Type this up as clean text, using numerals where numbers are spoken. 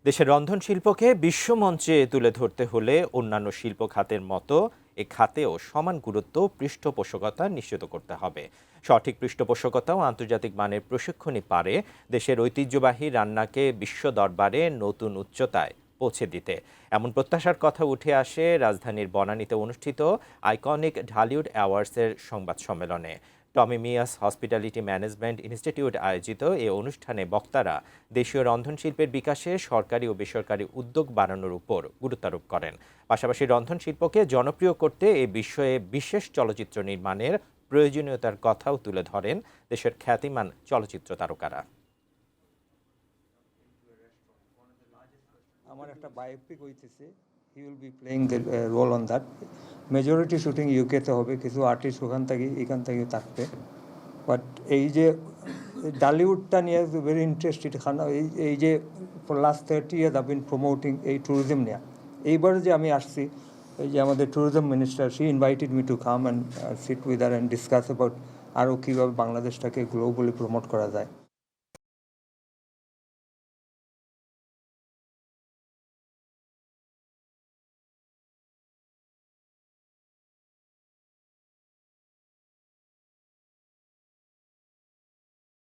দেশের রন্ধনশিল্পকে বিশ্বমঞ্চে তুলে ধরতে হলে অন্যান্য শিল্প খাতের মতো এ খাতেও সমান গুরুত্ব পৃষ্ঠপোষকতা নিশ্চিত করতে হবে। সঠিক পৃষ্ঠপোষকতা ও আন্তর্জাতিক মানের প্রশিক্ষণই পারে দেশের ঐতিহ্যবাহী রান্নাকে বিশ্ব দরবারে নতুন উচ্চতায় পৌঁছে দিতে। এমন প্রত্যাশার কথা উঠে আসে রাজধানীর বনানীতে অনুষ্ঠিত আইকনিক ঢালিউড অ্যাওয়ার্ডসের সংবাদ সম্মেলনে। টমি মিয়াস হসপিটালিটি ম্যানেজমেন্ট ইনস্টিটিউট আয়োজিত এ অনুষ্ঠানে বক্তারা দেশীয় রন্ধনশিল্পের বিকাশে সরকারি ও বেসরকারি উদ্যোগ বাড়ানোর উপর গুরুত্বারোপ করেন। পাশাপাশি রন্ধনশিল্পকে জনপ্রিয় করতে এ বিষয়ে বিশেষ চলচ্চিত্র নির্মাণের প্রয়োজনীয়তার কথাও তুলে ধরেন দেশের খ্যাতিমান চলচ্চিত্র তারকারা। আমার একটা বায়োপিক হইতেছে, he will be playing the role on that. Majority shooting ইউকেতে হবে, কিছু আর্টিস্ট এখান থেকে থাকবে। বাট এই যে ডালিউডটা নিয়ে ভেরি ইন্টারেস্টেড খানা, এই যে for last 30 years I been promoting এই ট্যুরিজম নিয়ে। এইবার যে আমি আসছি, এই যে আমাদের tourism minister, she invited me to come and sit with her and discuss about আরও কীভাবে বাংলাদেশটাকে গ্লোবালি প্রমোট করা যায়।